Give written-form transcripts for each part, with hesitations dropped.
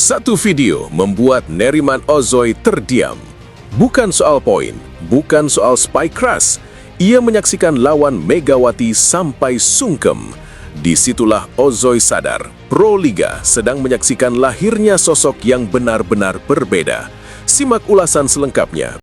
Satu video membuat Neriman Ozoy terdiam. Bukan soal poin, bukan soal spike keras. Ia menyaksikan lawan Megawati sampai sungkem. Disitulah Ozoy sadar, Pro Liga sedang menyaksikan lahirnya sosok yang benar-benar berbeda. Simak ulasan selengkapnya.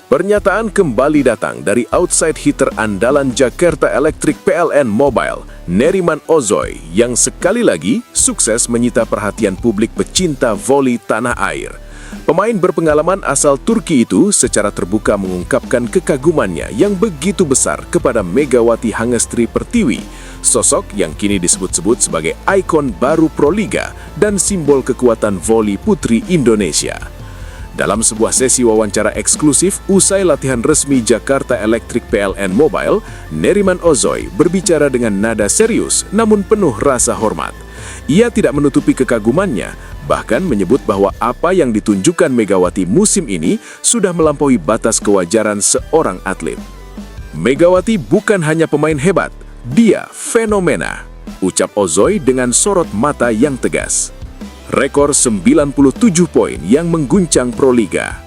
Pernyataan kembali datang dari outside hitter andalan Jakarta Electric PLN Mobile, Neriman Ozoy, yang sekali lagi sukses menyita perhatian publik pecinta voli tanah air. Pemain berpengalaman asal Turki itu secara terbuka mengungkapkan kekagumannya yang begitu besar kepada Megawati Hangestri Pertiwi, sosok yang kini disebut-sebut sebagai ikon baru Pro Liga dan simbol kekuatan voli putri Indonesia. Dalam sebuah sesi wawancara eksklusif usai latihan resmi Jakarta Electric PLN Mobile, Neriman Ozoy berbicara dengan nada serius namun penuh rasa hormat. Ia tidak menutupi kekagumannya, bahkan menyebut bahwa apa yang ditunjukkan Megawati musim ini sudah melampaui batas kewajaran seorang atlet. Megawati bukan hanya pemain hebat, dia fenomena, ucap Ozoy dengan sorot mata yang tegas. Rekor 97 poin yang mengguncang Pro Liga.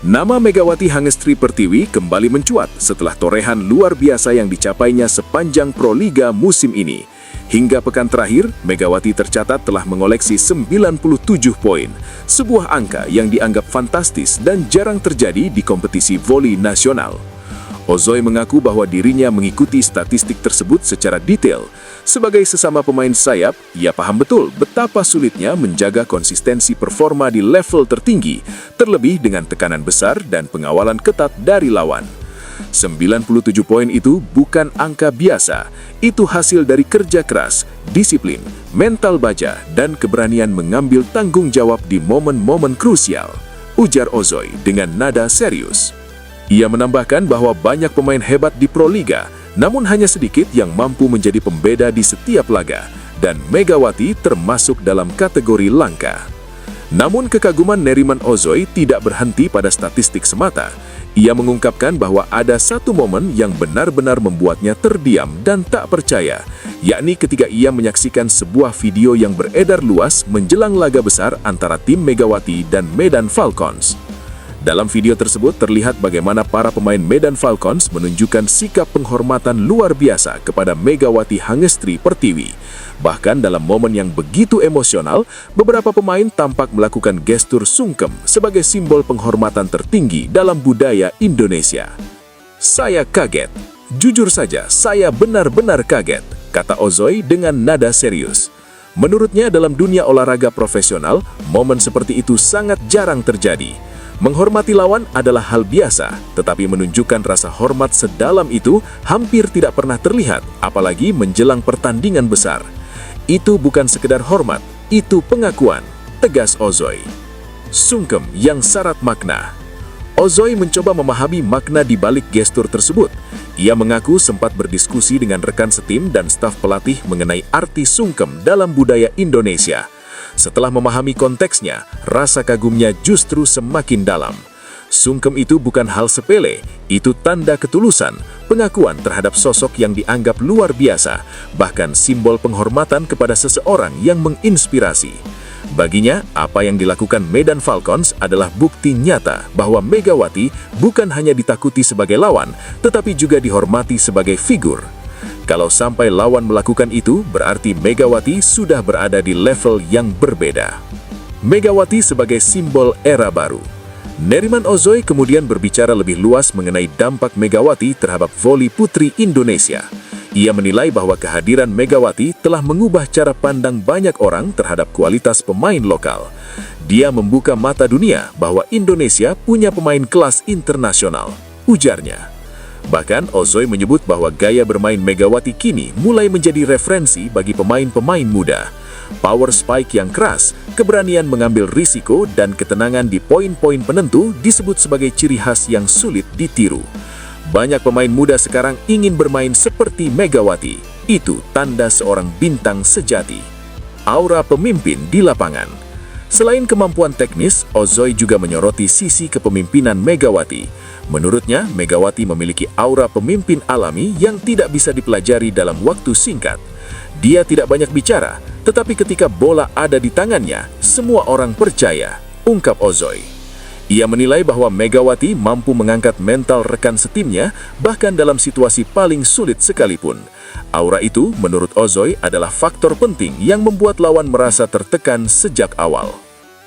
Nama Megawati Hangestri Pertiwi kembali mencuat setelah torehan luar biasa yang dicapainya sepanjang Pro Liga musim ini. Hingga pekan terakhir, Megawati tercatat telah mengoleksi 97 poin, sebuah angka yang dianggap fantastis dan jarang terjadi di kompetisi voli nasional. Ozoy mengaku bahwa dirinya mengikuti statistik tersebut secara detail. Sebagai sesama pemain sayap, ia paham betul betapa sulitnya menjaga konsistensi performa di level tertinggi, terlebih dengan tekanan besar dan pengawalan ketat dari lawan. 97 poin itu bukan angka biasa, itu hasil dari kerja keras, disiplin, mental baja, dan keberanian mengambil tanggung jawab di momen-momen krusial, ujar Ozoy dengan nada serius. Ia menambahkan bahwa banyak pemain hebat di Pro Liga, namun hanya sedikit yang mampu menjadi pembeda di setiap laga, dan Megawati termasuk dalam kategori langka. Namun kekaguman Neriman Ozoy tidak berhenti pada statistik semata. Ia mengungkapkan bahwa ada satu momen yang benar-benar membuatnya terdiam dan tak percaya, yakni ketika ia menyaksikan sebuah video yang beredar luas menjelang laga besar antara tim Megawati dan Medan Falcons. Dalam video tersebut terlihat bagaimana para pemain Medan Falcons menunjukkan sikap penghormatan luar biasa kepada Megawati Hangestri Pertiwi. Bahkan dalam momen yang begitu emosional, beberapa pemain tampak melakukan gestur sungkem sebagai simbol penghormatan tertinggi dalam budaya Indonesia. "Saya kaget. Jujur saja, saya benar-benar kaget," kata Ozoy dengan nada serius. Menurutnya dalam dunia olahraga profesional, momen seperti itu sangat jarang terjadi. Menghormati lawan adalah hal biasa, tetapi menunjukkan rasa hormat sedalam itu hampir tidak pernah terlihat, apalagi menjelang pertandingan besar. Itu bukan sekedar hormat, itu pengakuan, tegas Ozoy. Sungkem yang syarat makna. Ozoy mencoba memahami makna di balik gestur tersebut. Ia mengaku sempat berdiskusi dengan rekan setim dan staf pelatih mengenai arti sungkem dalam budaya Indonesia. Setelah memahami konteksnya, rasa kagumnya justru semakin dalam. Sungkem itu bukan hal sepele, itu tanda ketulusan, pengakuan terhadap sosok yang dianggap luar biasa, bahkan simbol penghormatan kepada seseorang yang menginspirasi. Baginya, apa yang dilakukan Medan Falcons adalah bukti nyata bahwa Megawati bukan hanya ditakuti sebagai lawan, tetapi juga dihormati sebagai figur. Kalau sampai lawan melakukan itu, berarti Megawati sudah berada di level yang berbeda. Megawati sebagai simbol era baru. Neriman Ozoy kemudian berbicara lebih luas mengenai dampak Megawati terhadap voli putri Indonesia. Ia menilai bahwa kehadiran Megawati telah mengubah cara pandang banyak orang terhadap kualitas pemain lokal. Dia membuka mata dunia bahwa Indonesia punya pemain kelas internasional, ujarnya. Bahkan Ozoy menyebut bahwa gaya bermain Megawati kini mulai menjadi referensi bagi pemain-pemain muda. Power spike yang keras, keberanian mengambil risiko, dan ketenangan di poin-poin penentu disebut sebagai ciri khas yang sulit ditiru. Banyak pemain muda sekarang ingin bermain seperti Megawati. Itu tanda seorang bintang sejati. aura pemimpin di lapangan. Selain kemampuan teknis, Ozoy juga menyoroti sisi kepemimpinan Megawati. Menurutnya, Megawati memiliki aura pemimpin alami yang tidak bisa dipelajari dalam waktu singkat. Dia tidak banyak bicara, tetapi ketika bola ada di tangannya, semua orang percaya, ungkap Ozoy. Ia menilai bahwa Megawati mampu mengangkat mental rekan setimnya, bahkan dalam situasi paling sulit sekalipun. Aura itu, menurut Ozoy, adalah faktor penting yang membuat lawan merasa tertekan sejak awal.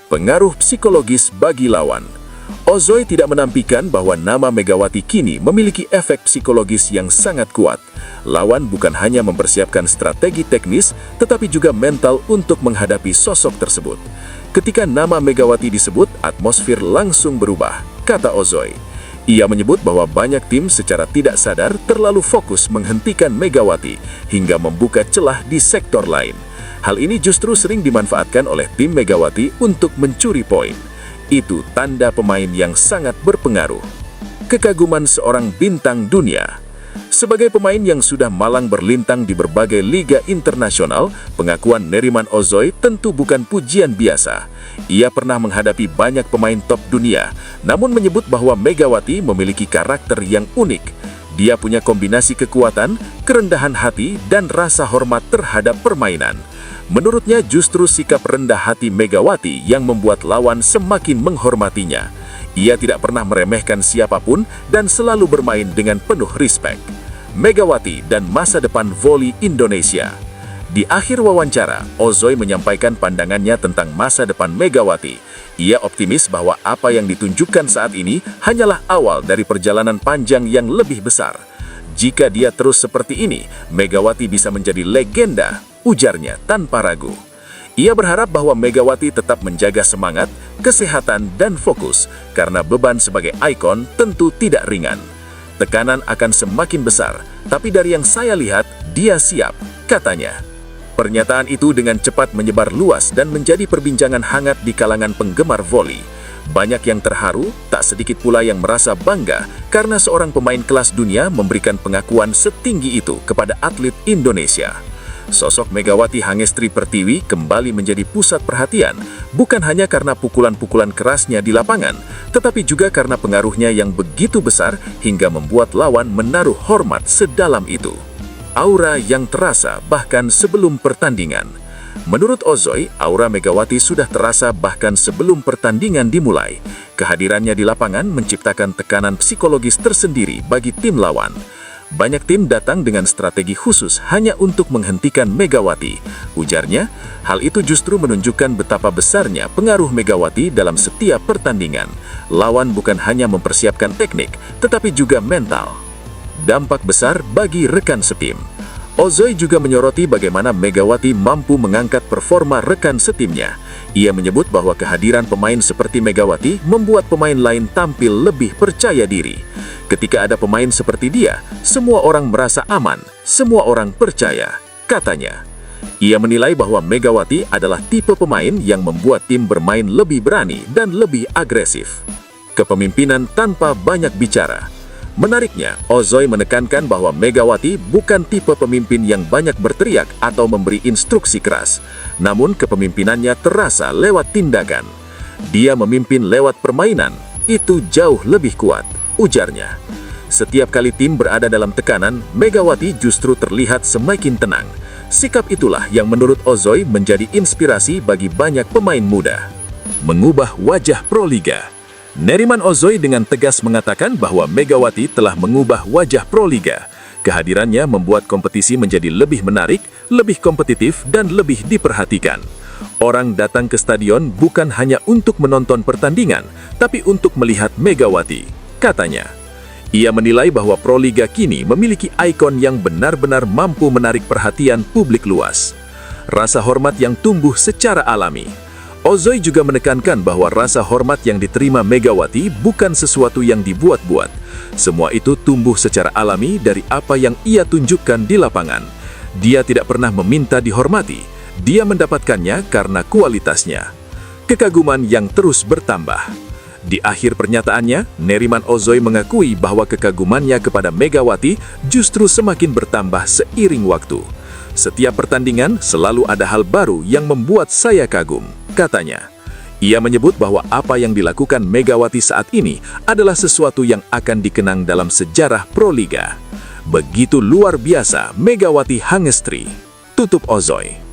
Pengaruh psikologis bagi lawan. Ozoy tidak menampilkan bahwa nama Megawati kini memiliki efek psikologis yang sangat kuat. Lawan bukan hanya mempersiapkan strategi teknis, tetapi juga mental untuk menghadapi sosok tersebut. Ketika nama Megawati disebut, atmosfer langsung berubah, kata Ozoy. Ia menyebut bahwa banyak tim secara tidak sadar terlalu fokus menghentikan Megawati hingga membuka celah di sektor lain. Hal ini justru sering dimanfaatkan oleh tim Megawati untuk mencuri poin. Itu tanda pemain yang sangat berpengaruh. Kekaguman seorang bintang dunia. Sebagai pemain yang sudah malang berlintang di berbagai liga internasional, pengakuan Neriman Ozoy tentu bukan pujian biasa. Ia pernah menghadapi banyak pemain top dunia, namun menyebut bahwa Megawati memiliki karakter yang unik. Dia punya kombinasi kekuatan, kerendahan hati, dan rasa hormat terhadap permainan. Menurutnya justru sikap rendah hati Megawati yang membuat lawan semakin menghormatinya. Ia tidak pernah meremehkan siapapun dan selalu bermain dengan penuh respek. Megawati dan masa depan voli Indonesia. Di akhir wawancara, Ozoy menyampaikan pandangannya tentang masa depan Megawati. Ia optimis bahwa apa yang ditunjukkan saat ini hanyalah awal dari perjalanan panjang yang lebih besar. Jika dia terus seperti ini, Megawati bisa menjadi legenda, ujarnya tanpa ragu. Ia berharap bahwa Megawati tetap menjaga semangat, kesehatan, dan fokus, karena beban sebagai ikon tentu tidak ringan. Tekanan akan semakin besar, tapi dari yang saya lihat, dia siap, katanya. Pernyataan itu dengan cepat menyebar luas dan menjadi perbincangan hangat di kalangan penggemar voli. Banyak yang terharu, tak sedikit pula yang merasa bangga karena seorang pemain kelas dunia memberikan pengakuan setinggi itu kepada atlet Indonesia. Sosok Megawati Hangestri Pertiwi kembali menjadi pusat perhatian, bukan hanya karena pukulan-pukulan kerasnya di lapangan, tetapi juga karena pengaruhnya yang begitu besar hingga membuat lawan menaruh hormat sedalam itu. Aura yang terasa bahkan sebelum pertandingan. Menurut Ozoy, aura Megawati sudah terasa bahkan sebelum pertandingan dimulai. Kehadirannya di lapangan menciptakan tekanan psikologis tersendiri bagi tim lawan. Banyak tim datang dengan strategi khusus hanya untuk menghentikan Megawati. Ujarnya, hal itu justru menunjukkan betapa besarnya pengaruh Megawati dalam setiap pertandingan. Lawan bukan hanya mempersiapkan teknik, tetapi juga mental. Dampak besar bagi rekan setim. Ozoy juga menyoroti bagaimana Megawati mampu mengangkat performa rekan setimnya. Ia menyebut bahwa kehadiran pemain seperti Megawati membuat pemain lain tampil lebih percaya diri. Ketika ada pemain seperti dia, semua orang merasa aman, semua orang percaya, katanya. Ia menilai bahwa Megawati adalah tipe pemain yang membuat tim bermain lebih berani dan lebih agresif. Kepemimpinan tanpa banyak bicara. Menariknya, Ozoy menekankan bahwa Megawati bukan tipe pemimpin yang banyak berteriak atau memberi instruksi keras, namun kepemimpinannya terasa lewat tindakan. Dia memimpin lewat permainan, itu jauh lebih kuat, ujarnya. Setiap kali tim berada dalam tekanan, Megawati justru terlihat semakin tenang. Sikap itulah yang menurut Ozoy menjadi inspirasi bagi banyak pemain muda. Mengubah wajah Proliga. Neriman Ozoy dengan tegas mengatakan bahwa Megawati telah mengubah wajah Proliga. Kehadirannya membuat kompetisi menjadi lebih menarik, lebih kompetitif, dan lebih diperhatikan. Orang datang ke stadion bukan hanya untuk menonton pertandingan, tapi untuk melihat Megawati, katanya. Ia menilai bahwa Proliga kini memiliki ikon yang benar-benar mampu menarik perhatian publik luas. Rasa hormat yang tumbuh secara alami. Ozoy juga menekankan bahwa rasa hormat yang diterima Megawati bukan sesuatu yang dibuat-buat. Semua itu tumbuh secara alami dari apa yang ia tunjukkan di lapangan. Dia tidak pernah meminta dihormati, dia mendapatkannya karena kualitasnya. Kekaguman yang terus bertambah. Di akhir pernyataannya, Neriman Ozoy mengakui bahwa kekagumannya kepada Megawati justru semakin bertambah seiring waktu. Setiap pertandingan selalu ada hal baru yang membuat saya kagum, katanya. Ia menyebut bahwa apa yang dilakukan Megawati saat ini adalah sesuatu yang akan dikenang dalam sejarah Proliga. Begitu luar biasa Megawati Hangestri, tutup Ozoy.